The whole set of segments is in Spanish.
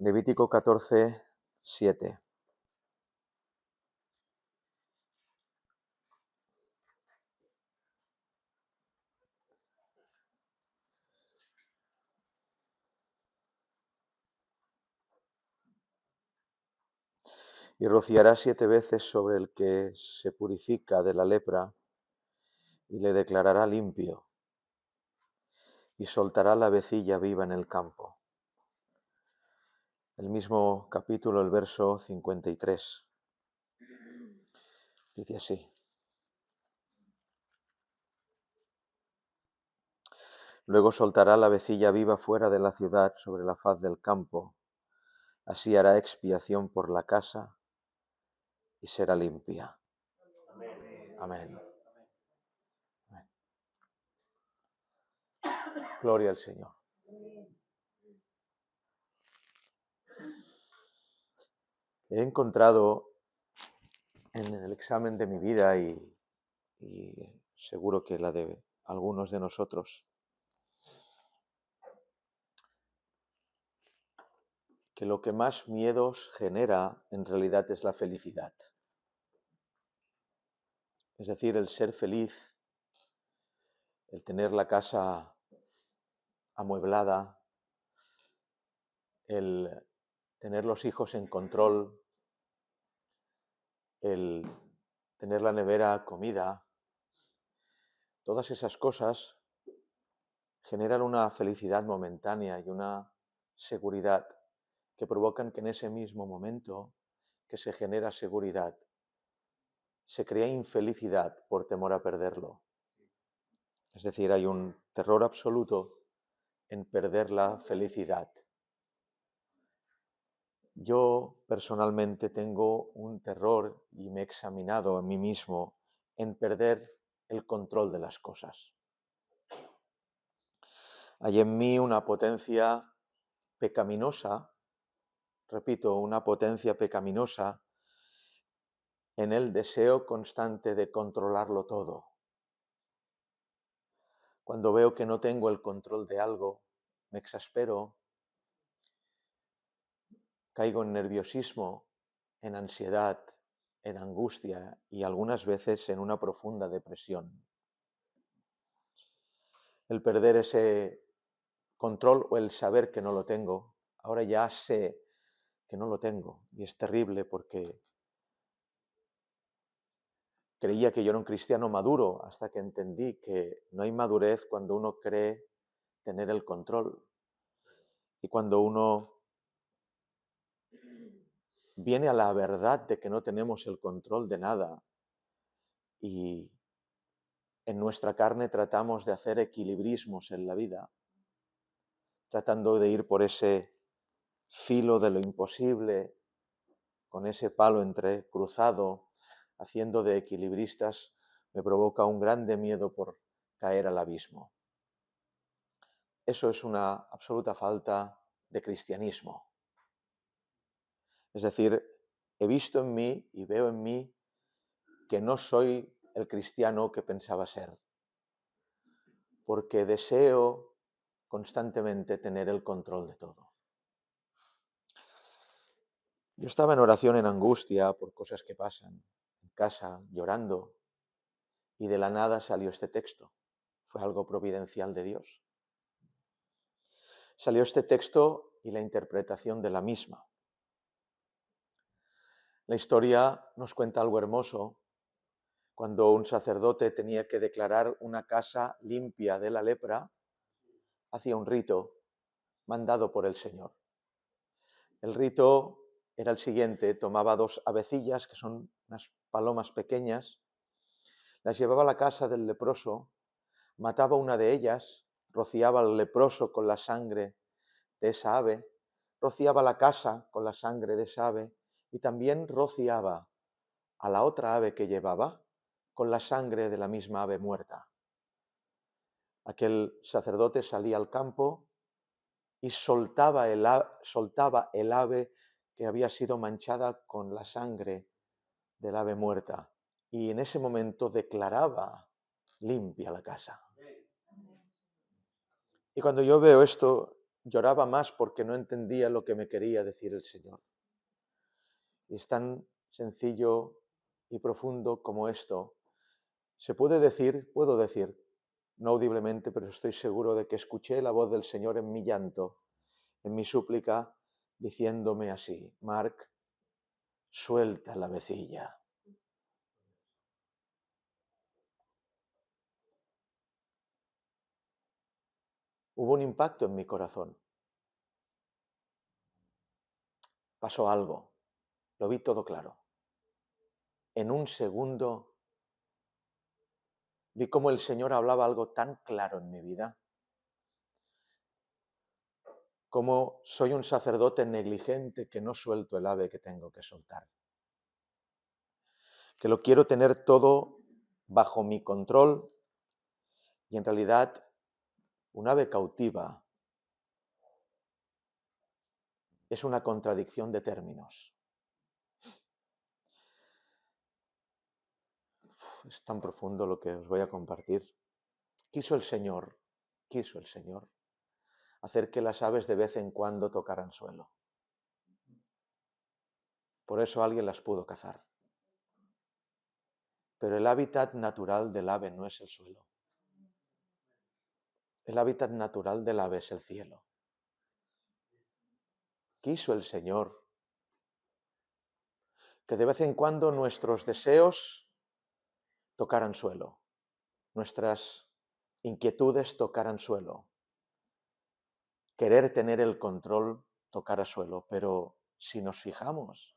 Levítico 14:7. Y rociará 7 veces sobre el que se purifica de la lepra y le declarará limpio, y soltará la avecilla viva en el campo. El mismo capítulo, el verso 53. Dice así: luego soltará la avecilla viva fuera de la ciudad sobre la faz del campo, así hará expiación por la casa y será limpia. Amén. Amén. Gloria al Señor. He encontrado en el examen de mi vida y seguro que la de algunos de nosotros, que lo que más miedos genera en realidad es la felicidad. Es decir, el ser feliz, el tener la casa amueblada, el tener los hijos en control, el tener la nevera comida, todas esas cosas generan una felicidad momentánea y una seguridad que provocan que en ese mismo momento que se genera seguridad, se crea infelicidad por temor a perderlo. Es decir, hay un terror absoluto en perder la felicidad. Yo personalmente tengo un terror y me he examinado a mí mismo en perder el control de las cosas. Hay en mí una potencia pecaminosa, repito, una potencia pecaminosa en el deseo constante de controlarlo todo. Cuando veo que no tengo el control de algo, me exaspero, caigo en nerviosismo, en ansiedad, en angustia y algunas veces en una profunda depresión. El perder ese control o el saber que no lo tengo, ahora ya sé que no lo tengo y es terrible porque creía que yo era un cristiano maduro hasta que entendí que no hay madurez cuando uno cree tener el control y cuando uno viene a la verdad de que no tenemos el control de nada y en nuestra carne tratamos de hacer equilibrismos en la vida, tratando de ir por ese filo de lo imposible, con ese palo entrecruzado, haciendo de equilibristas, me provoca un grande miedo por caer al abismo. Eso es una absoluta falta de cristianismo. Es decir, he visto en mí y veo en mí que no soy el cristiano que pensaba ser, porque deseo constantemente tener el control de todo. Yo estaba en oración en angustia por cosas que pasan, en casa, llorando, y de la nada salió este texto. Fue algo providencial de Dios. Salió este texto y la interpretación de la misma. La historia nos cuenta algo hermoso. Cuando un sacerdote tenía que declarar una casa limpia de la lepra, hacía un rito mandado por el Señor. El rito era el siguiente: tomaba 2 avecillas, que son unas palomas pequeñas, las llevaba a la casa del leproso, mataba una de ellas, rociaba al leproso con la sangre de esa ave, rociaba la casa con la sangre de esa ave y también rociaba a la otra ave que llevaba con la sangre de la misma ave muerta. Aquel sacerdote salía al campo y soltaba el ave que había sido manchada con la sangre del ave muerta y en ese momento declaraba limpia la casa. Y cuando yo veo esto, lloraba más porque no entendía lo que me quería decir el Señor. Y es tan sencillo y profundo como esto. Se puedo decir, no audiblemente, pero estoy seguro de que escuché la voz del Señor en mi llanto, en mi súplica, diciéndome así: Marc, suelta la vecilla. Hubo un impacto en mi corazón. Pasó algo. Lo vi todo claro. En un segundo vi cómo el Señor hablaba algo tan claro en mi vida. Cómo soy un sacerdote negligente que no suelto el ave que tengo que soltar. Que lo quiero tener todo bajo mi control y en realidad un ave cautiva es una contradicción de términos. Es tan profundo lo que os voy a compartir. Quiso el Señor hacer que las aves de vez en cuando tocaran suelo. Por eso alguien las pudo cazar. Pero el hábitat natural del ave no es el suelo. El hábitat natural del ave es el cielo. Quiso el Señor que de vez en cuando nuestros deseos tocaran suelo, nuestras inquietudes tocaran suelo, querer tener el control tocara suelo, pero si nos fijamos,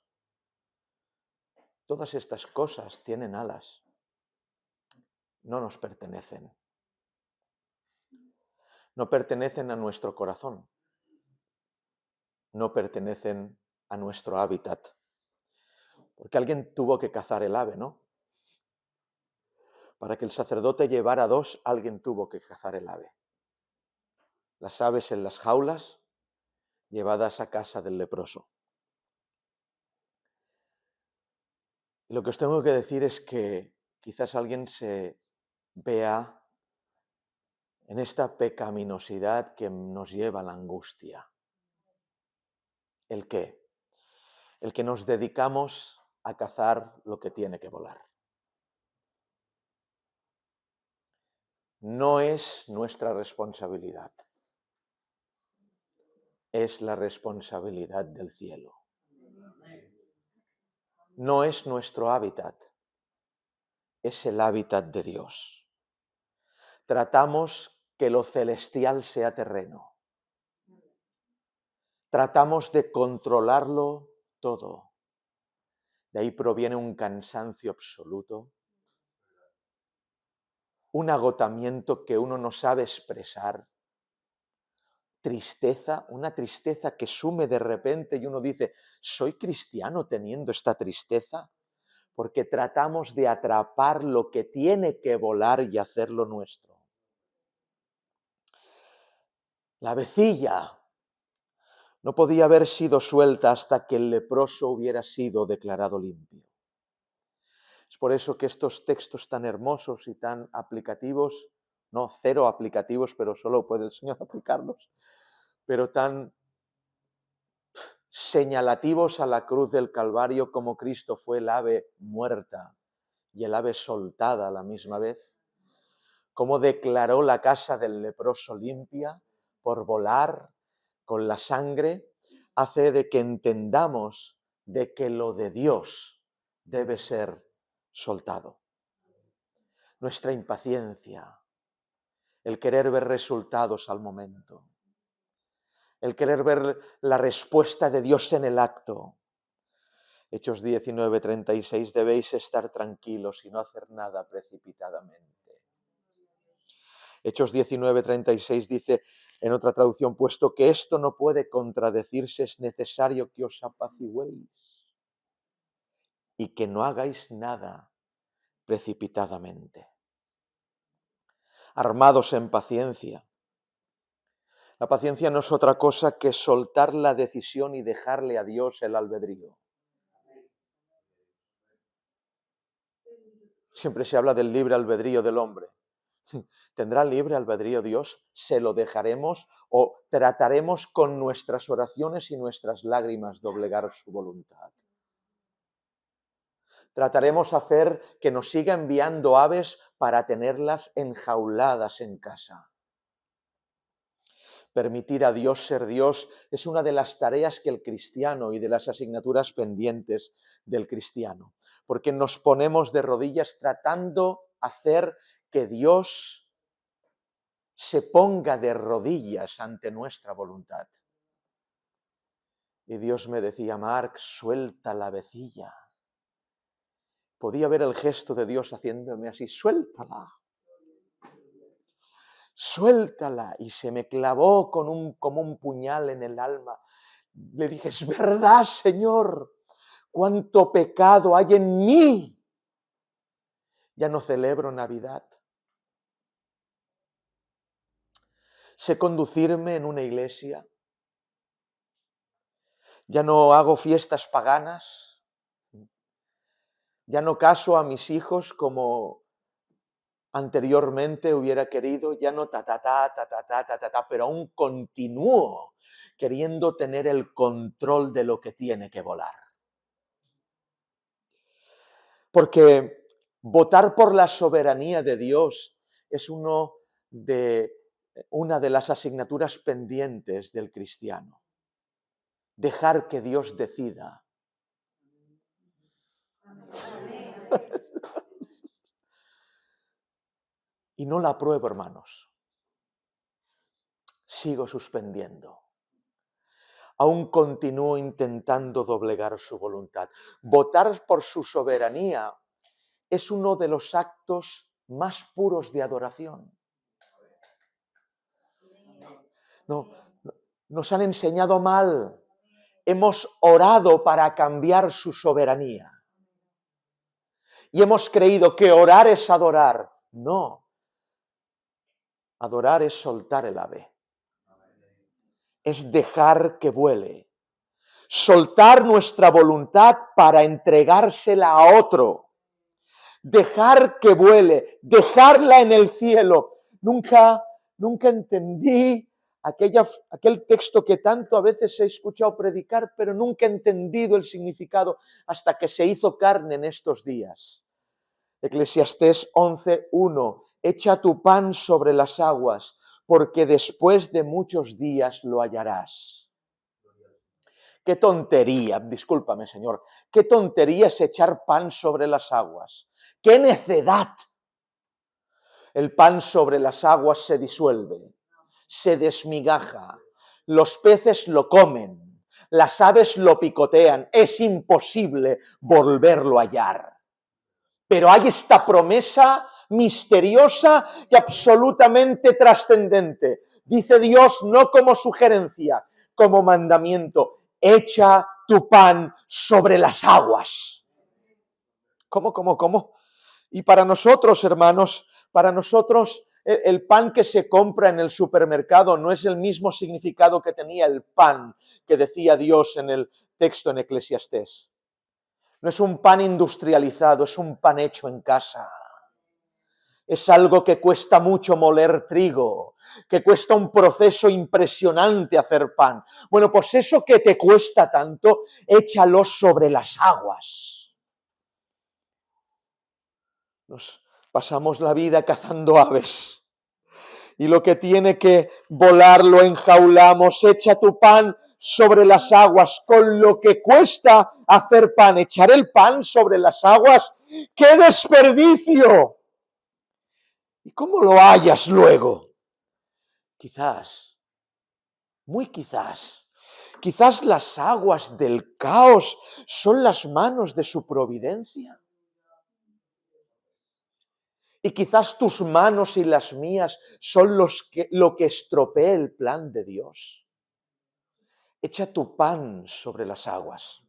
todas estas cosas tienen alas, no nos pertenecen. No pertenecen a nuestro corazón, no pertenecen a nuestro hábitat. Porque alguien tuvo que cazar el ave, ¿no? Para que el sacerdote llevara dos, alguien tuvo que cazar el ave. Las aves en las jaulas, llevadas a casa del leproso. Y lo que os tengo que decir es que quizás alguien se vea en esta pecaminosidad que nos lleva a la angustia. ¿El qué? El que nos dedicamos a cazar lo que tiene que volar. No es nuestra responsabilidad. Es la responsabilidad del cielo. No es nuestro hábitat. Es el hábitat de Dios. Tratamos que lo celestial sea terreno. Tratamos de controlarlo todo. De ahí proviene un cansancio absoluto, un agotamiento que uno no sabe expresar, tristeza, una tristeza que sume de repente y uno dice, ¿soy cristiano teniendo esta tristeza? Porque tratamos de atrapar lo que tiene que volar y hacerlo nuestro. La vecilla no podía haber sido suelta hasta que el leproso hubiera sido declarado limpio. Es por eso que estos textos tan hermosos y tan aplicativos, no cero aplicativos, pero solo puede el Señor aplicarlos, pero tan señalativos a la cruz del Calvario como Cristo fue el ave muerta y el ave soltada a la misma vez, como declaró la casa del leproso limpia por volar con la sangre, hace de que entendamos de que lo de Dios debe ser soltado. Nuestra impaciencia, el querer ver resultados al momento, el querer ver la respuesta de Dios en el acto. Hechos 19:36, debéis estar tranquilos y no hacer nada precipitadamente. Hechos 19:36 dice en otra traducción, puesto que esto no puede contradecirse, es necesario que os apaciguéis y que no hagáis nada precipitadamente. Armados en paciencia. La paciencia no es otra cosa que soltar la decisión y dejarle a Dios el albedrío. Siempre se habla del libre albedrío del hombre. ¿Tendrá libre albedrío Dios? ¿Se lo dejaremos o trataremos con nuestras oraciones y nuestras lágrimas doblegar su voluntad? Trataremos hacer que nos siga enviando aves para tenerlas enjauladas en casa. Permitir a Dios ser Dios es una de las tareas que el cristiano y de las asignaturas pendientes del cristiano, porque nos ponemos de rodillas tratando hacer que Dios se ponga de rodillas ante nuestra voluntad. Y Dios me decía, Marc, suelta la vecilla. Podía ver el gesto de Dios haciéndome así, suéltala. Suéltala. Y se me clavó como un puñal en el alma. Le dije, es verdad, Señor, cuánto pecado hay en mí. Ya no celebro Navidad. Sé conducirme en una iglesia. Ya no hago fiestas paganas. Ya no caso a mis hijos como anteriormente hubiera querido, ya no pero aún continúo queriendo tener el control de lo que tiene que volar. Porque votar por la soberanía de Dios es una de las asignaturas pendientes del cristiano. Dejar que Dios decida. Y no la apruebo, hermanos. Sigo suspendiendo. Aún continúo intentando doblegar su voluntad. Votar por su soberanía es uno de los actos más puros de adoración. No, nos han enseñado mal. Hemos orado para cambiar su soberanía. Y hemos creído que orar es adorar. No. Adorar es soltar el ave. Es dejar que vuele. Soltar nuestra voluntad para entregársela a otro. Dejar que vuele, dejarla en el cielo. Nunca entendí aquel texto que tanto a veces he escuchado predicar, pero nunca he entendido el significado hasta que se hizo carne en estos días. Eclesiastés 11:1. Echa tu pan sobre las aguas, porque después de muchos días lo hallarás. Qué tontería, discúlpame, Señor, qué tontería es echar pan sobre las aguas. ¡Qué necedad! El pan sobre las aguas se disuelve, se desmigaja, los peces lo comen, las aves lo picotean, es imposible volverlo a hallar. Pero hay esta promesa misteriosa y absolutamente trascendente. Dice Dios no como sugerencia, como mandamiento. Echa tu pan sobre las aguas. ¿Cómo? Y para nosotros, hermanos, para nosotros el pan que se compra en el supermercado no es el mismo significado que tenía el pan que decía Dios en el texto en Eclesiastés. No es un pan industrializado, es un pan hecho en casa. Es algo que cuesta mucho moler trigo, que cuesta un proceso impresionante hacer pan. Bueno, pues eso que te cuesta tanto, échalo sobre las aguas. Nos pasamos la vida cazando aves. Y lo que tiene que volar lo enjaulamos. Echa tu pan sobre las aguas, con lo que cuesta hacer pan. Echar el pan sobre las aguas. ¡Qué desperdicio! ¿Y cómo lo hallas luego? Quizás, muy quizás las aguas del caos son las manos de su providencia. Y quizás tus manos y las mías son lo que estropee el plan de Dios. Echa tu pan sobre las aguas.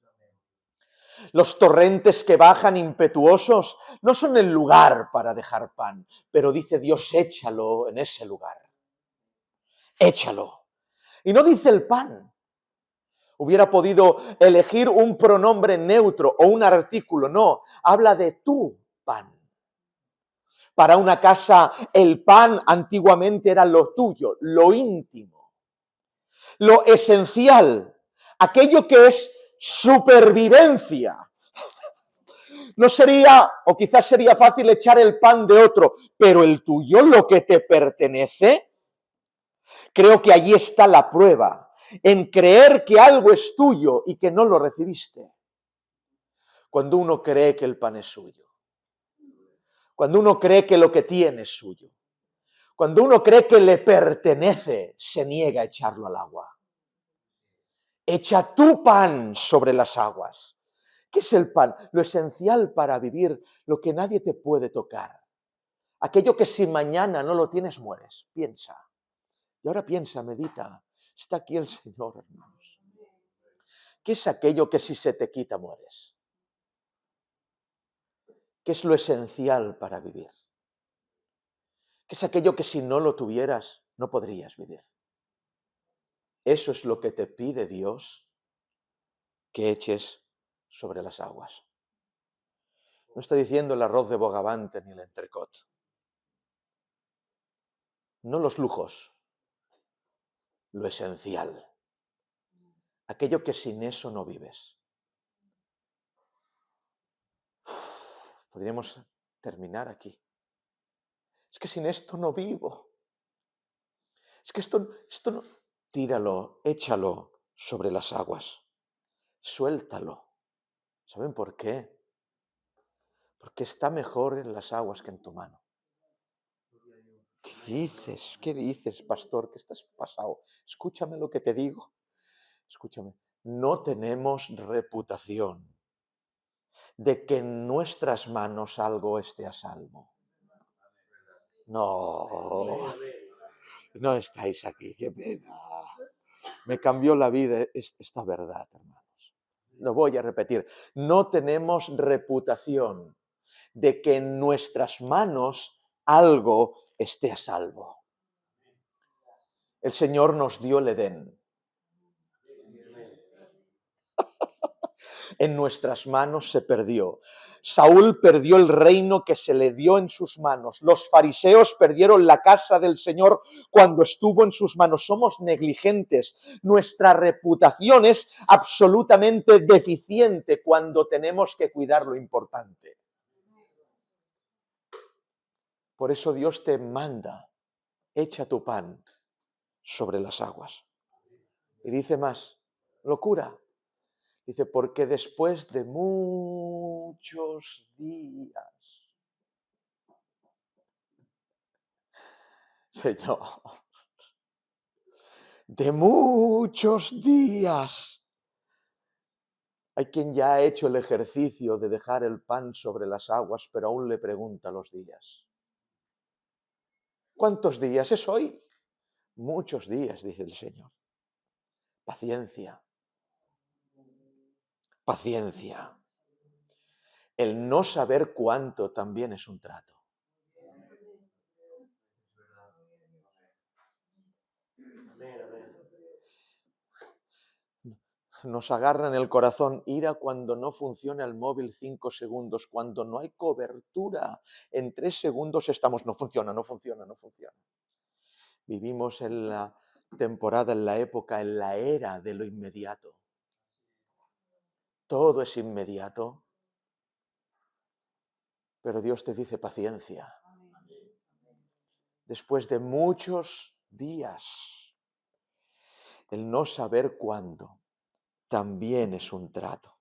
Los torrentes que bajan impetuosos no son el lugar para dejar pan, pero dice Dios, échalo en ese lugar. Échalo. Y no dice el pan. Hubiera podido elegir un pronombre neutro o un artículo. No, habla de tu pan. Para una casa el pan antiguamente era lo tuyo, lo íntimo, lo esencial, aquello que es supervivencia. No sería, o quizás sería fácil echar el pan de otro, pero el tuyo, lo que te pertenece, creo que allí está la prueba, en creer que algo es tuyo y que no lo recibiste. Cuando uno cree que el pan es suyo, cuando uno cree que lo que tiene es suyo, cuando uno cree que le pertenece, se niega a echarlo al agua. Echa tu pan sobre las aguas. ¿Qué es el pan? Lo esencial para vivir, lo que nadie te puede tocar. Aquello que si mañana no lo tienes, mueres. Piensa. Y ahora piensa, medita. Está aquí el Señor, hermanos. ¿Qué es aquello que si se te quita, mueres? ¿Qué es lo esencial para vivir? ¿Qué es aquello que si no lo tuvieras, no podrías vivir? Eso es lo que te pide Dios que eches sobre las aguas. No está diciendo el arroz de bogavante ni el entrecot. No los lujos, lo esencial. Aquello que sin eso no vives. Podríamos terminar aquí. Es que sin esto no vivo. Es que esto no... Tíralo, échalo sobre las aguas. Suéltalo. ¿Saben por qué? Porque está mejor en las aguas que en tu mano. ¿Qué dices? ¿Qué dices, pastor? ¿Qué estás pasado? Escúchame lo que te digo. Escúchame. No tenemos reputación de que en nuestras manos algo esté a salvo. No estáis aquí, qué pena. Me cambió la vida esta verdad, hermanos. Lo voy a repetir. No tenemos reputación de que en nuestras manos algo esté a salvo. El Señor nos dio el Edén. En nuestras manos se perdió. Saúl perdió el reino que se le dio en sus manos. Los fariseos perdieron la casa del Señor cuando estuvo en sus manos. Somos negligentes. Nuestra reputación es absolutamente deficiente cuando tenemos que cuidar lo importante. Por eso Dios te manda, echa tu pan sobre las aguas. Y dice más, locura. Dice, porque después de muchos días, Señor, de muchos días, hay quien ya ha hecho el ejercicio de dejar el pan sobre las aguas, pero aún le pregunta los días. ¿Cuántos días es hoy? Muchos días, dice el Señor. Paciencia. Paciencia. El no saber cuánto también es un trato. Nos agarran el corazón ira cuando no funciona el móvil 5 segundos, cuando no hay cobertura. En 3 segundos estamos, no funciona. Vivimos en la temporada, en la época, en la era de lo inmediato. Todo es inmediato. Pero Dios te dice paciencia. Después de muchos días, el no saber cuándo también es un trato.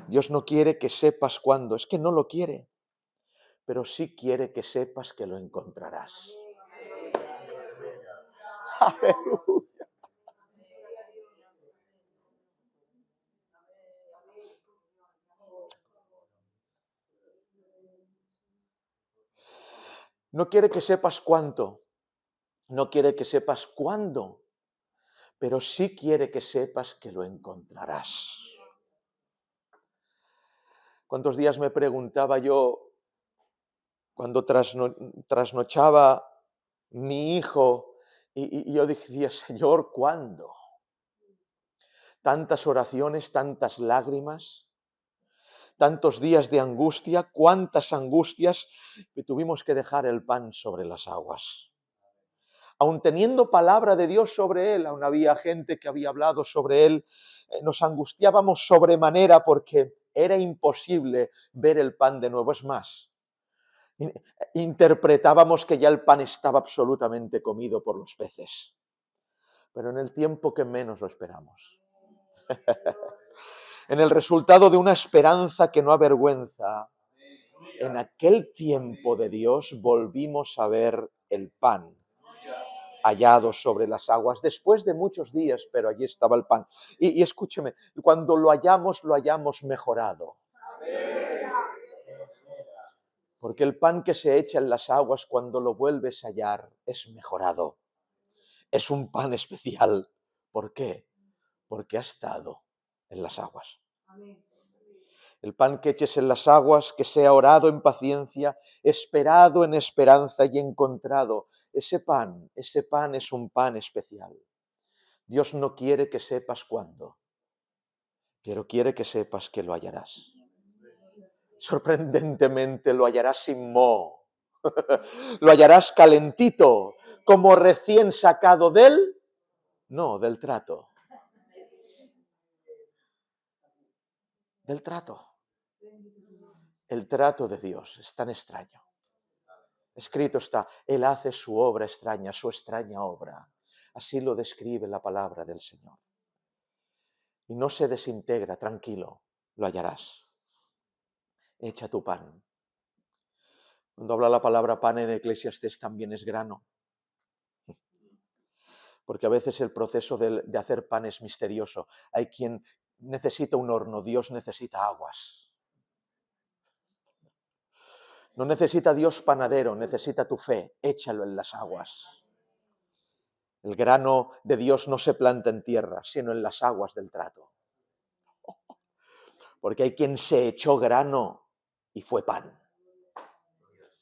Dios no quiere que sepas cuándo, es que no lo quiere, pero sí quiere que sepas que lo encontrarás. Aleluya. No quiere que sepas cuánto, no quiere que sepas cuándo, pero sí quiere que sepas que lo encontrarás. ¿Cuántos días me preguntaba yo cuando trasnochaba mi hijo y yo decía, Señor, ¿cuándo? Tantas oraciones, tantas lágrimas, Tantos días de angustia, cuántas angustias, que tuvimos que dejar el pan sobre las aguas. Aun teniendo palabra de Dios sobre él, aún había gente que había hablado sobre él, nos angustiábamos sobremanera porque era imposible ver el pan de nuevo. Es más, interpretábamos que ya el pan estaba absolutamente comido por los peces, pero en el tiempo que menos lo esperamos. En el resultado de una esperanza que no avergüenza, en aquel tiempo de Dios volvimos a ver el pan hallado sobre las aguas, después de muchos días, pero allí estaba el pan. Y escúcheme, cuando lo hallamos mejorado. Porque el pan que se echa en las aguas cuando lo vuelves a hallar es mejorado. Es un pan especial. ¿Por qué? Porque ha estado en las aguas. El pan que eches en las aguas, que sea orado en paciencia, esperado en esperanza y encontrado. Ese pan es un pan especial. Dios no quiere que sepas cuándo, pero quiere que sepas que lo hallarás. Sorprendentemente lo hallarás sin moho. Lo hallarás calentito, como recién sacado del trato. Del trato. El trato de Dios es tan extraño. Escrito está, Él hace su obra extraña, su extraña obra. Así lo describe la palabra del Señor. Y no se desintegra, tranquilo, lo hallarás. Echa tu pan. Cuando habla la palabra pan en Eclesiastés también es grano. Porque a veces el proceso de hacer pan es misterioso. Hay quien necesita un horno, Dios necesita aguas. No necesita Dios panadero, necesita tu fe, échalo en las aguas. El grano de Dios no se planta en tierra, sino en las aguas del trato. Porque hay quien se echó grano y fue pan.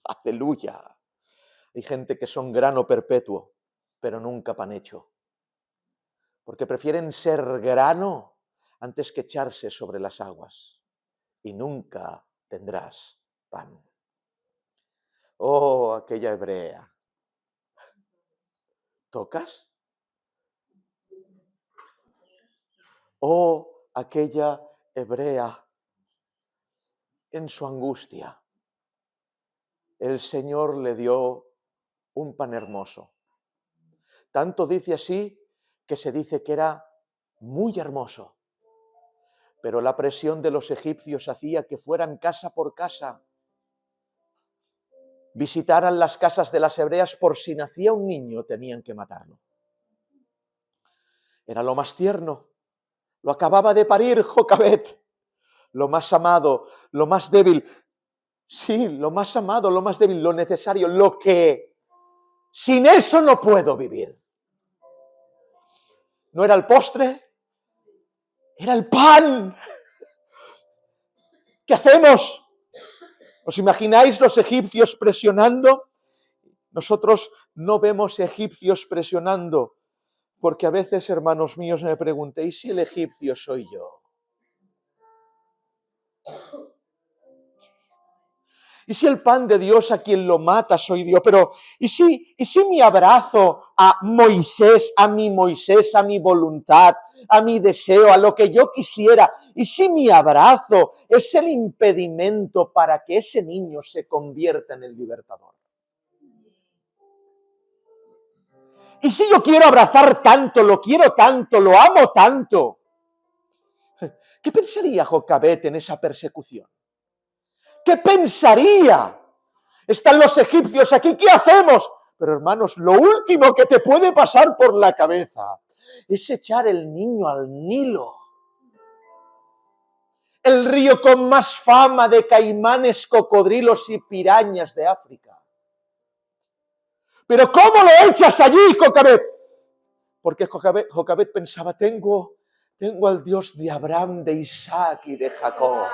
Aleluya. Hay gente que son grano perpetuo, pero nunca pan hecho. Porque prefieren ser grano antes que echarse sobre las aguas. Y nunca tendrás pan. Oh, aquella hebrea. ¿Tocas? Oh, aquella hebrea en su angustia. El Señor le dio un pan hermoso. Tanto dice así que se dice que era muy hermoso. Pero la presión de los egipcios hacía que fueran casa por casa, visitaran las casas de las hebreas por si nacía un niño, tenían que matarlo. Era lo más tierno. Lo acababa de parir Jocabet, lo más amado, lo más débil. Sí, lo más amado, lo más débil, lo necesario, lo que sin eso no puedo vivir. ¿No era el postre? Era el pan. ¿Qué hacemos? ¿Os imagináis los egipcios presionando? Nosotros no vemos egipcios presionando, porque a veces, hermanos míos, me preguntéis si el egipcio soy yo. ¿Y si el pan de Dios a quien lo mata soy Dios? Pero, ¿y si mi abrazo a Moisés, a mi voluntad, a mi deseo, a lo que yo quisiera, y si mi abrazo es el impedimento para que ese niño se convierta en el libertador? ¿Y si yo quiero abrazar tanto, lo quiero tanto, lo amo tanto? ¿Qué pensaría Jocabet en esa persecución? ¿Qué pensaría? Están los egipcios aquí, ¿qué hacemos? Pero hermanos, lo último que te puede pasar por la cabeza es echar el niño al Nilo. El río con más fama de caimanes, cocodrilos y pirañas de África. Pero ¿cómo lo echas allí, Jocabet? Porque Jocabet pensaba, tengo al Dios de Abraham, de Isaac y de Jacob.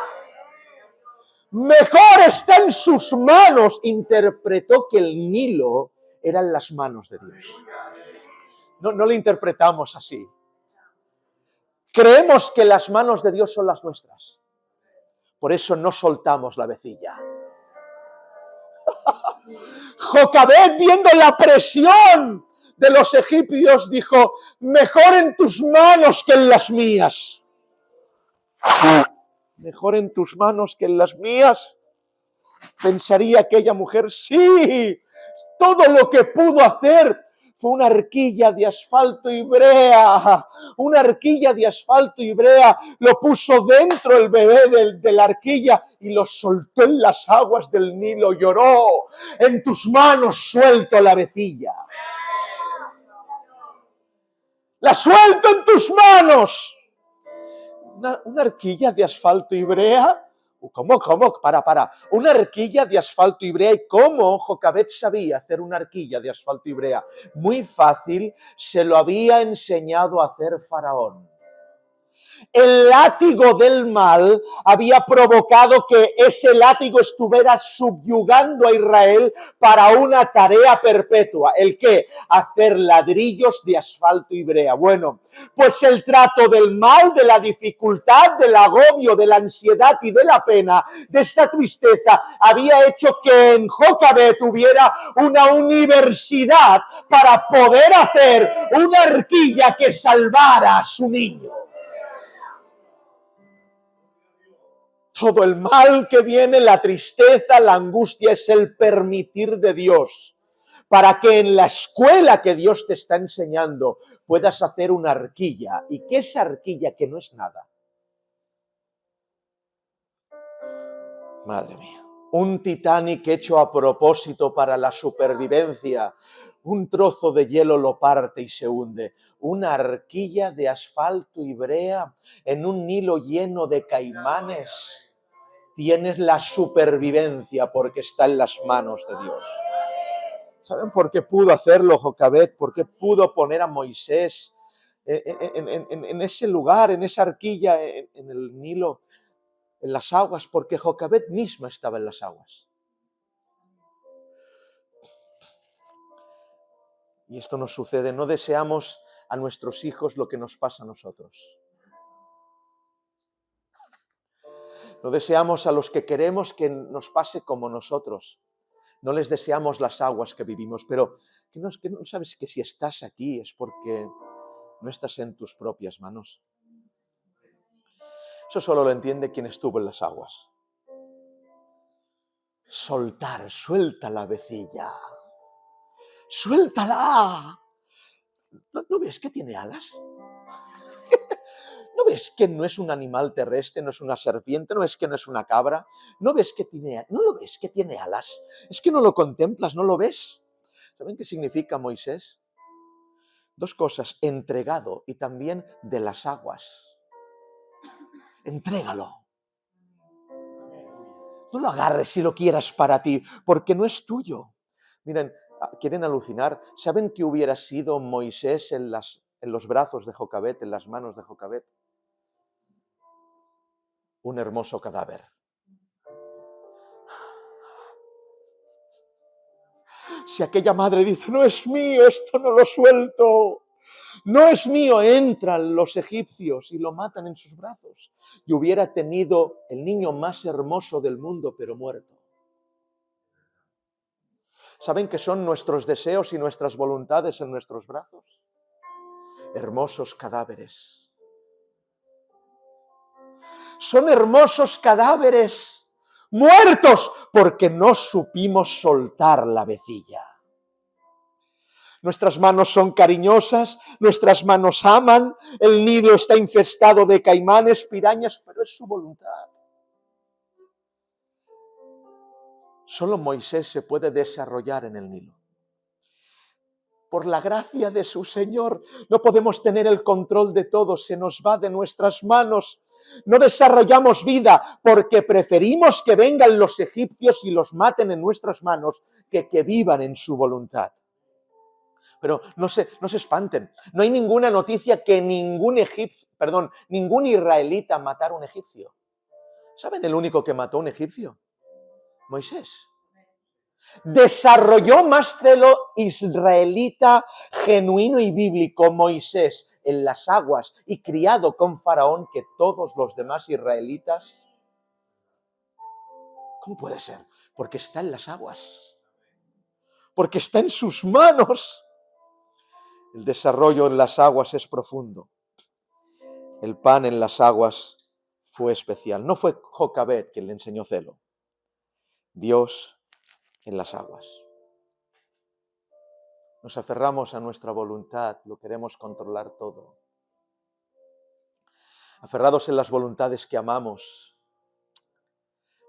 Mejor está en sus manos. Interpretó que el Nilo eran las manos de Dios. No lo interpretamos así. Creemos que las manos de Dios son las nuestras. Por eso no soltamos la vecilla. Jocabed, viendo la presión de los egipcios, dijo: mejor en tus manos que en las mías. Mejor en tus manos que en las mías. Pensaría aquella mujer: sí, todo lo que pudo hacer fue una arquilla de asfalto y brea. Una arquilla de asfalto y brea. Lo puso dentro el bebé de la arquilla y lo soltó en las aguas del Nilo. Lloró: en tus manos suelto la vecilla. La suelto en tus manos. ¿Una arquilla de asfalto y brea? ¿Cómo? Para. Una arquilla de asfalto y brea. ¿Y cómo Jocabed sabía hacer una arquilla de asfalto y brea? Muy fácil, se lo había enseñado a hacer Faraón. El látigo del mal había provocado que ese látigo estuviera subyugando a Israel para una tarea perpetua. ¿El qué? Hacer ladrillos de asfalto y brea. Bueno, pues el trato del mal, de la dificultad, del agobio, de la ansiedad y de la pena, de esa tristeza, había hecho que en Jocabed hubiera una universidad para poder hacer una arquilla que salvara a su niño. Todo el mal que viene, la tristeza, la angustia, es el permitir de Dios para que en la escuela que Dios te está enseñando puedas hacer una arquilla. ¿Y qué es arquilla? Que no es nada. Madre mía. Un Titanic hecho a propósito para la supervivencia. Un trozo de hielo lo parte y se hunde. Una arquilla de asfalto y brea en un Nilo lleno de caimanes. Tienes la supervivencia porque está en las manos de Dios. ¿Saben por qué pudo hacerlo Jocabed? ¿Por qué pudo poner a Moisés en ese lugar, en esa arquilla, en el Nilo, en las aguas? Porque Jocabed misma estaba en las aguas. Y esto nos sucede. No deseamos a nuestros hijos lo que nos pasa a nosotros. No deseamos a los que queremos que nos pase como nosotros. No les deseamos las aguas que vivimos, pero que no sabes que si estás aquí es porque no estás en tus propias manos. Eso solo lo entiende quien estuvo en las aguas. Soltar, suelta la vecilla. ¡Suéltala! ¿No ves que tiene alas? ¿No ves que no es un animal terrestre, no es una serpiente, no ves que no es una cabra? ¿No ves que no lo ves que tiene alas? Es que no lo contemplas, no lo ves. ¿Saben qué significa Moisés? Dos cosas: entregado y también de las aguas. Entrégalo. No lo agarres si lo quieras para ti, porque no es tuyo. Miren, quieren alucinar. ¿Saben qué hubiera sido Moisés en los brazos de Jocabed, en las manos de Jocabed? Un hermoso cadáver. Si aquella madre dice: no es mío, esto no lo suelto, no es mío, entran los egipcios y lo matan en sus brazos. Y hubiera tenido el niño más hermoso del mundo, pero muerto. ¿Saben qué son nuestros deseos y nuestras voluntades en nuestros brazos? Hermosos cadáveres. Son hermosos cadáveres muertos porque no supimos soltar la vecilla. Nuestras manos son cariñosas, nuestras manos aman, el nido está infestado de caimanes, pirañas, pero es su voluntad. Solo Moisés se puede desarrollar en el Nilo. Por la gracia de su Señor, no podemos tener el control de todo, se nos va de nuestras manos. No desarrollamos vida porque preferimos que vengan los egipcios y los maten en nuestras manos que vivan en su voluntad. Pero no se espanten, no hay ninguna noticia que ningún israelita matara a un egipcio. ¿Saben el único que mató a un egipcio? Moisés. Desarrolló más celo israelita genuino y bíblico Moisés en las aguas y criado con Faraón que todos los demás israelitas ¿Cómo puede ser? Porque está en las aguas. Porque está en sus manos. El desarrollo en las aguas es profundo. El pan en las aguas fue especial. No fue Jocabed quien le enseñó celo. Dios en las aguas. Nos aferramos a nuestra voluntad, lo queremos controlar todo. Aferrados en las voluntades que amamos,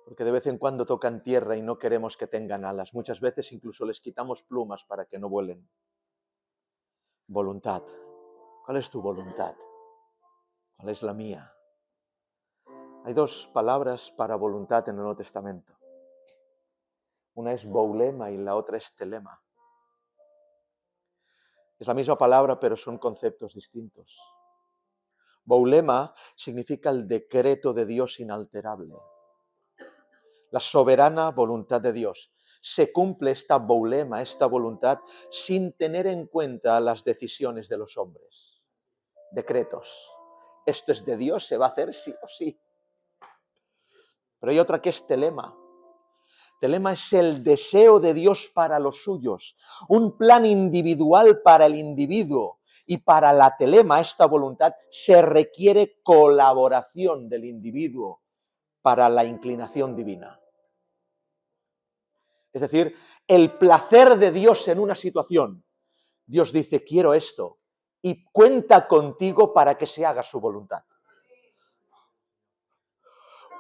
porque de vez en cuando tocan tierra y no queremos que tengan alas. Muchas veces incluso les quitamos plumas para que no vuelen. Voluntad. ¿Cuál es tu voluntad? ¿Cuál es la mía? Hay dos palabras para voluntad en el Nuevo Testamento. Una es boulema y la otra es telema. Es la misma palabra, pero son conceptos distintos. Boulema significa el decreto de Dios inalterable. La soberana voluntad de Dios. Se cumple esta boulema, esta voluntad, sin tener en cuenta las decisiones de los hombres. Decretos. Esto es de Dios, se va a hacer sí o sí. Pero hay otra que es telema. Telema es el deseo de Dios para los suyos, un plan individual para el individuo. Y para la telema, esta voluntad, se requiere colaboración del individuo para la inclinación divina. Es decir, el placer de Dios en una situación. Dios dice, quiero esto, y cuenta contigo para que se haga su voluntad.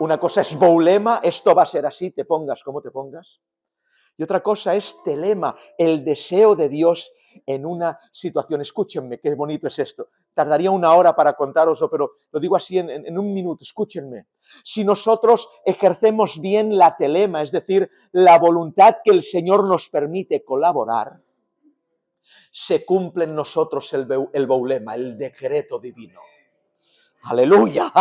Una cosa es boulema, esto va a ser así, te pongas como te pongas. Y otra cosa es telema, el deseo de Dios en una situación. Escúchenme, qué bonito es esto. Tardaría una hora para contaroslo, pero lo digo así en un minuto. Escúchenme. Si nosotros ejercemos bien la telema, es decir, la voluntad que el Señor nos permite colaborar, se cumple en nosotros el boulema, el decreto divino. ¡Aleluya!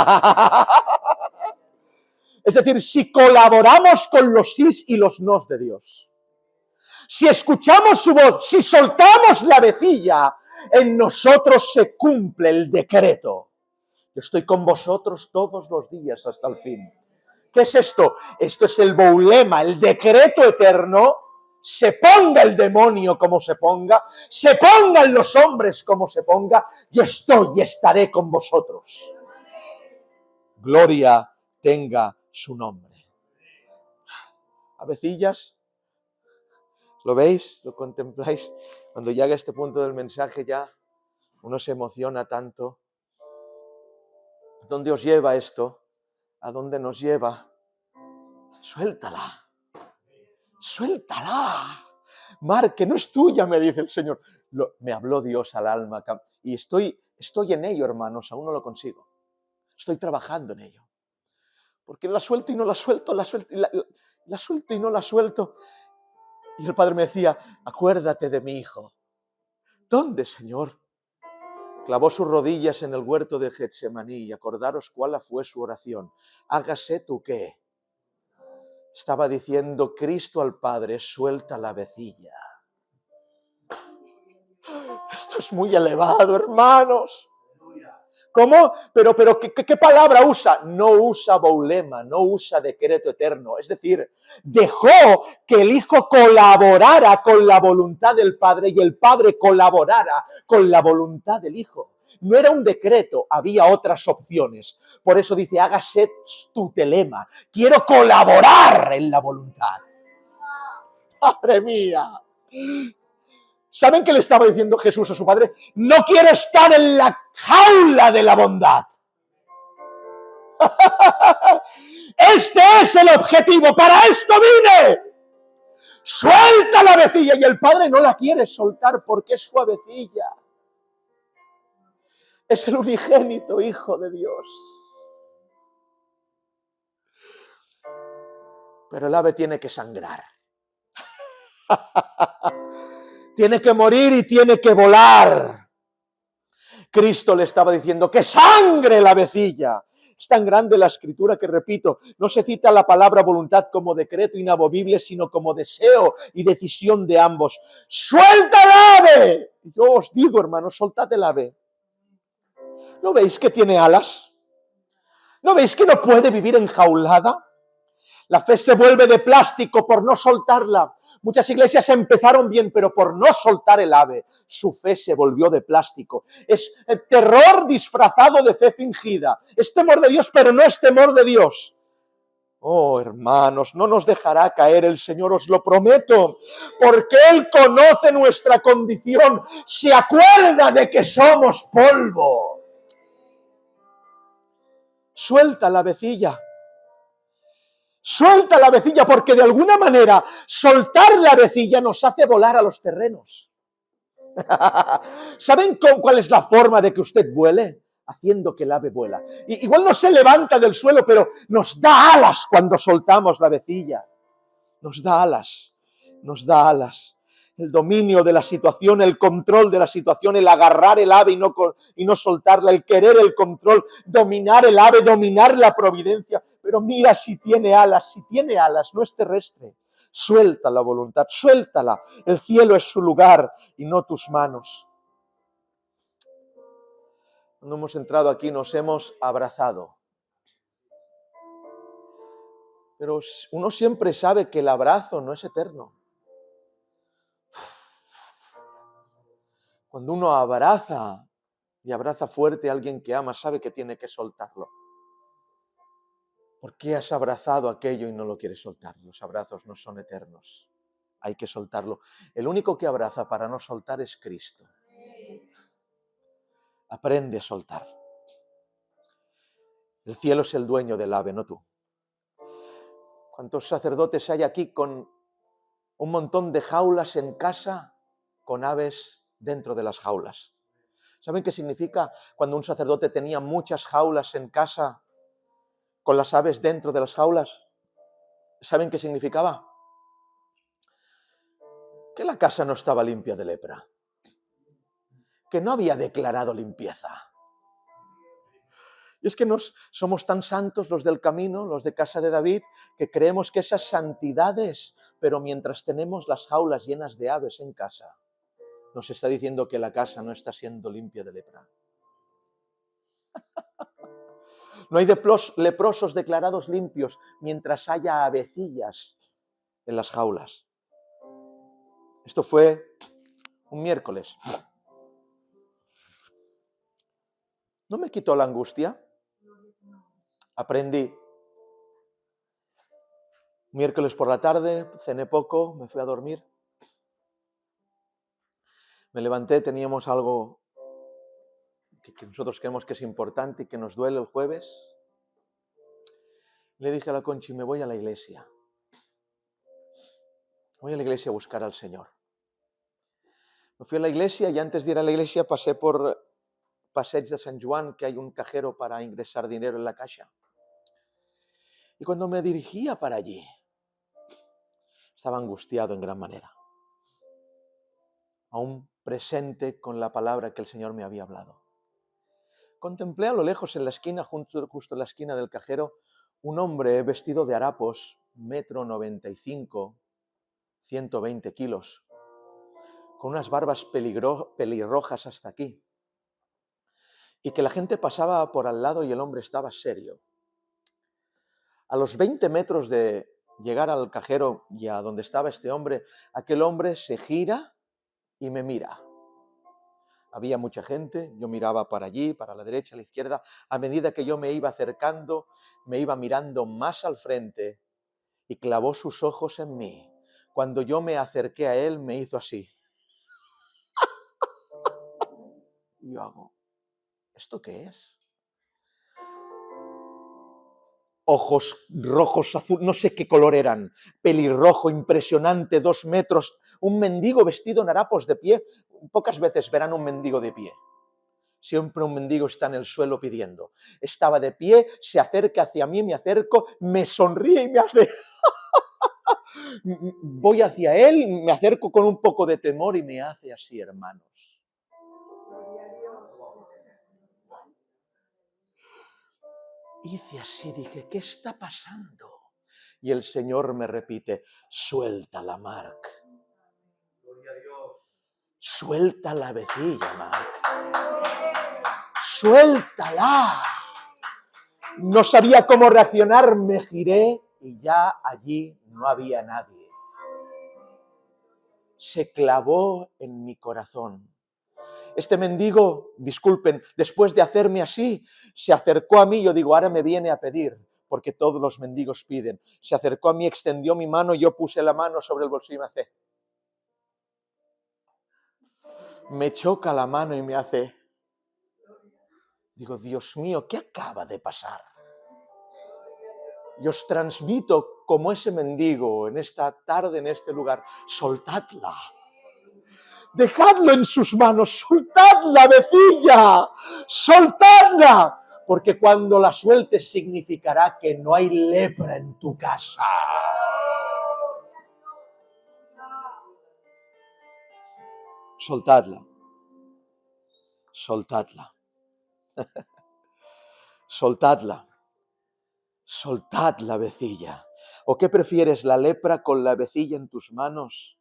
Es decir, si colaboramos con los sís y los nos de Dios, si escuchamos su voz, si soltamos la vecilla, en nosotros se cumple el decreto. Yo estoy con vosotros todos los días hasta el fin. ¿Qué es esto? Esto es el boulema, el decreto eterno. Se ponga el demonio como se pongan los hombres como se ponga, yo estoy y estaré con vosotros. Gloria tenga su nombre. Avecillas, ¿lo veis? ¿Lo contempláis? Cuando llega a este punto del mensaje ya uno se emociona tanto. ¿A dónde os lleva esto? ¿A dónde nos lleva? Suéltala. Suéltala. Mar, que no es tuya, me dice el Señor. Me habló Dios al alma y estoy en ello, hermanos, aún no lo consigo. Estoy trabajando en ello. Porque la suelto y no la suelto, la suelto y no la suelto. Y el Padre me decía, acuérdate de mi hijo. ¿Dónde, Señor? Clavó sus rodillas en el huerto de Getsemaní y acordaros cuál fue su oración. Hágase tu qué. Estaba diciendo Cristo al Padre, suelta la vecilla. Esto es muy elevado, hermanos. ¿Cómo? Pero ¿qué palabra usa? No usa boulema, no usa decreto eterno. Es decir, dejó que el Hijo colaborara con la voluntad del Padre y el Padre colaborara con la voluntad del Hijo. No era un decreto, había otras opciones. Por eso dice, hágase tu telema. Quiero colaborar en la voluntad. ¡Madre mía! ¿Saben qué le estaba diciendo Jesús a su Padre? No quiero estar en la jaula de la bondad. Este es el objetivo, para esto vine. Suelta la vecilla y el Padre no la quiere soltar porque es suavecilla. Es el unigénito Hijo de Dios. Pero el ave tiene que sangrar. Tiene que morir y tiene que volar. Cristo le estaba diciendo que sangre la vecilla. Es tan grande la escritura que, repito, no se cita la palabra voluntad como decreto inamovible, sino como deseo y decisión de ambos. ¡Suelta el ave! Yo os digo, hermanos, soltad el ave. ¿No veis que tiene alas? ¿No veis que no puede vivir enjaulada? La fe se vuelve de plástico por no soltarla. Muchas iglesias empezaron bien, pero por no soltar el ave, su fe se volvió de plástico. Es terror disfrazado de fe fingida. Es temor de Dios, pero no es temor de Dios. Oh, hermanos, no nos dejará caer el Señor, os lo prometo, porque Él conoce nuestra condición, se acuerda de que somos polvo. Suelta la avecilla. Suelta la avecilla, porque de alguna manera soltar la avecilla nos hace volar a los terrenos. ¿Saben cuál es la forma de que usted vuele? Haciendo que el ave vuela. Igual no se levanta del suelo, pero nos da alas cuando soltamos la avecilla. Nos da alas, nos da alas. El dominio de la situación, el control de la situación, el agarrar el ave y no soltarla, el querer el control, dominar el ave, dominar la providencia. Pero mira si tiene alas, no es terrestre. Suelta la voluntad, suéltala. El cielo es su lugar y no tus manos. Cuando hemos entrado aquí nos hemos abrazado. Pero uno siempre sabe que el abrazo no es eterno. Cuando uno abraza y abraza fuerte a alguien que ama, sabe que tiene que soltarlo. ¿Por qué has abrazado aquello y no lo quieres soltar? Los abrazos no son eternos. Hay que soltarlo. El único que abraza para no soltar es Cristo. Aprende a soltar. El cielo es el dueño del ave, no tú. ¿Cuántos sacerdotes hay aquí con un montón de jaulas en casa con aves dentro de las jaulas? ¿Saben qué significa cuando un sacerdote tenía muchas jaulas en casa con las aves dentro de las jaulas? ¿Saben qué significaba? Que la casa no estaba limpia de lepra, que no había declarado limpieza. Y es que somos tan santos los del camino, los de casa de David, que creemos que esas santidades, pero mientras tenemos las jaulas llenas de aves en casa, nos está diciendo que la casa no está siendo limpia de lepra. No hay leprosos declarados limpios mientras haya avecillas en las jaulas. Esto fue un miércoles. ¿No me quitó la angustia? Aprendí. Miércoles por la tarde, cené poco, me fui a dormir. Me levanté, teníamos algo que nosotros creemos que es importante y que nos duele el jueves. Le dije a la Conchi, me voy a la iglesia. Voy a la iglesia a buscar al Señor. Me fui a la iglesia y antes de ir a la iglesia pasé por Passeig de Sant Joan, que hay un cajero para ingresar dinero en la caja. Y cuando me dirigía para allí, estaba angustiado en gran manera. Aún presente con la palabra que el Señor me había hablado. Contemplé a lo lejos en la esquina, justo en la esquina del cajero, un hombre vestido de harapos, 1,95 m, 120 kilos, con unas barbas pelirrojas hasta aquí. Y que la gente pasaba por al lado y el hombre estaba serio. A los 20 metros de llegar al cajero y a donde estaba este hombre, aquel hombre se gira y me mira. Había mucha gente, yo miraba para allí, para la derecha, a la izquierda. A medida que yo me iba acercando, me iba mirando más al frente y clavó sus ojos en mí. Cuando yo me acerqué a él, me hizo así. Y yo hago, ¿esto qué es? Ojos rojos, azul, no sé qué color eran, pelirrojo, impresionante, 2 metros, un mendigo vestido en harapos de pie. Pocas veces verán un mendigo de pie. Siempre un mendigo está en el suelo pidiendo. Estaba de pie, se acerca hacia mí, me acerco, me sonríe y me hace... Voy hacia él, me acerco con un poco de temor y me hace así, hermanos. Hice así, dije, ¿qué está pasando? Y el Señor me repite, suéltala, Marc. Suelta la avecilla, Marc. Suéltala. No sabía cómo reaccionar, me giré y ya allí no había nadie. Se clavó en mi corazón. Este mendigo, disculpen, después de hacerme así, se acercó a mí, yo digo, ahora me viene a pedir, porque todos los mendigos piden. Se acercó a mí, extendió mi mano, yo puse la mano sobre el bolsillo y me hace. Me choca la mano y me hace. Digo, Dios mío, ¿qué acaba de pasar? Y os transmito como ese mendigo en esta tarde, en este lugar, soltadla. Dejadlo en sus manos, soltadla, vecilla, soltadla, porque cuando la sueltes significará que no hay lepra en tu casa. Soltadla, soltadla, soltadla, soltad la vecilla. ¿O qué prefieres, la lepra con la vecilla en tus manos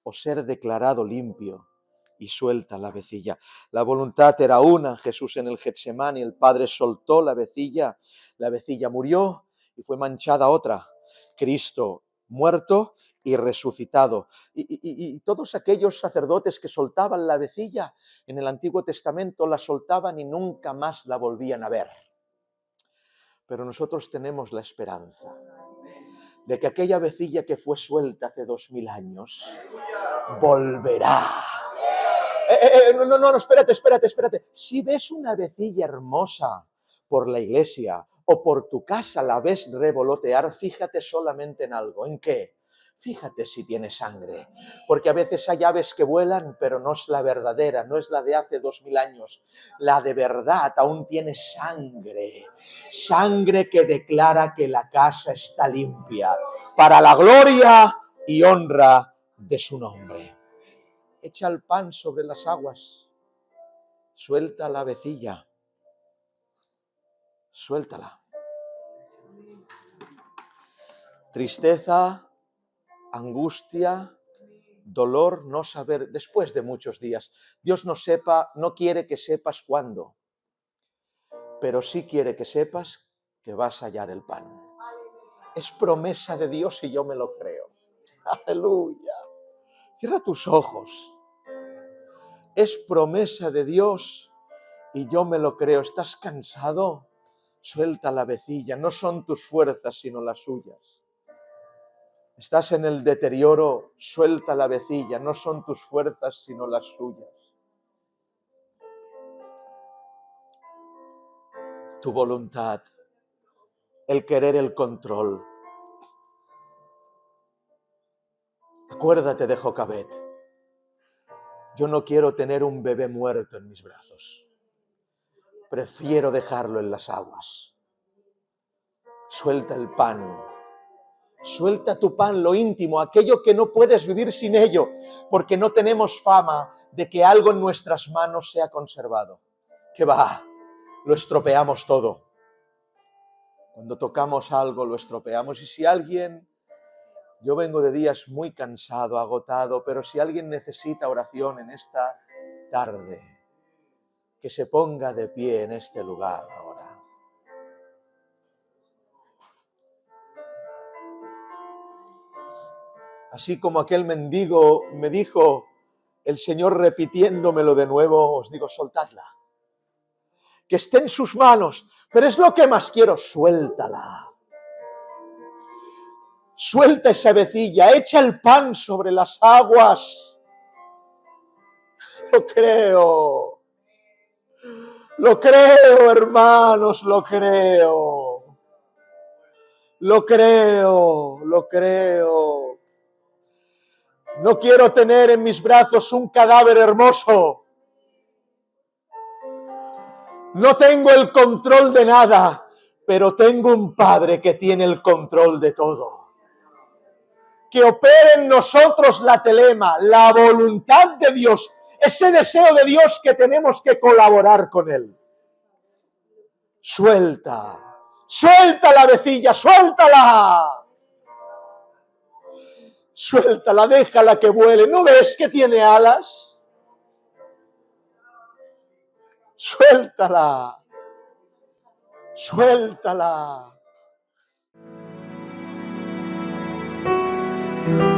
o ser declarado limpio? Y suelta la vecilla. La voluntad era una. Jesús en el Getsemaní, el Padre soltó la vecilla murió y fue manchada otra. Cristo muerto y resucitado. Y todos aquellos sacerdotes que soltaban la vecilla en el Antiguo Testamento la soltaban y nunca más la volvían a ver. Pero nosotros tenemos la esperanza de que aquella vecilla que fue suelta hace 2000 años volverá. No, espérate. Si ves una vecilla hermosa por la iglesia o por tu casa, la ves revolotear, fíjate solamente en algo. ¿En qué? Fíjate si tiene sangre, porque a veces hay aves que vuelan, pero no es la verdadera, no es la de hace 2000 años. La de verdad aún tiene sangre, sangre que declara que la casa está limpia, para la gloria y honra de su nombre. Echa el pan sobre las aguas, suelta la vecilla, suéltala. Tristeza, angustia, dolor, no saber, después de muchos días. Dios no quiere que sepas cuándo, pero sí quiere que sepas que vas a hallar el pan. Es promesa de Dios y yo me lo creo. Aleluya. Cierra tus ojos. Es promesa de Dios y yo me lo creo. ¿Estás cansado? Suelta la vecilla. No son tus fuerzas, sino las suyas. Estás en el deterioro, suelta la vecilla. No son tus fuerzas, sino las suyas. Tu voluntad, el querer el control. Acuérdate de Jocabet. Yo no quiero tener un bebé muerto en mis brazos. Prefiero dejarlo en las aguas. Suelta el pan. Suelta tu pan, lo íntimo, aquello que no puedes vivir sin ello, porque no tenemos fama de que algo en nuestras manos sea conservado. ¿Qué va? Lo estropeamos todo. Cuando tocamos algo lo estropeamos. Y si alguien, yo vengo de días muy cansado, agotado, pero si alguien necesita oración en esta tarde, que se ponga de pie en este lugar ahora. Así como aquel mendigo me dijo, el Señor repitiéndomelo de nuevo, os digo, soltadla. Que esté en sus manos, pero es lo que más quiero, suéltala. Suelta esa vecilla, echa el pan sobre las aguas. Lo creo. Lo creo, hermanos, lo creo. Lo creo, lo creo. No quiero tener en mis brazos un cadáver hermoso. No tengo el control de nada, pero tengo un Padre que tiene el control de todo. Que opere en nosotros la telema, la voluntad de Dios, ese deseo de Dios que tenemos que colaborar con Él. Suelta, suelta la vecilla, suéltala. Suéltala, déjala que vuele. ¿No ves que tiene alas? Suéltala, suéltala. Amén.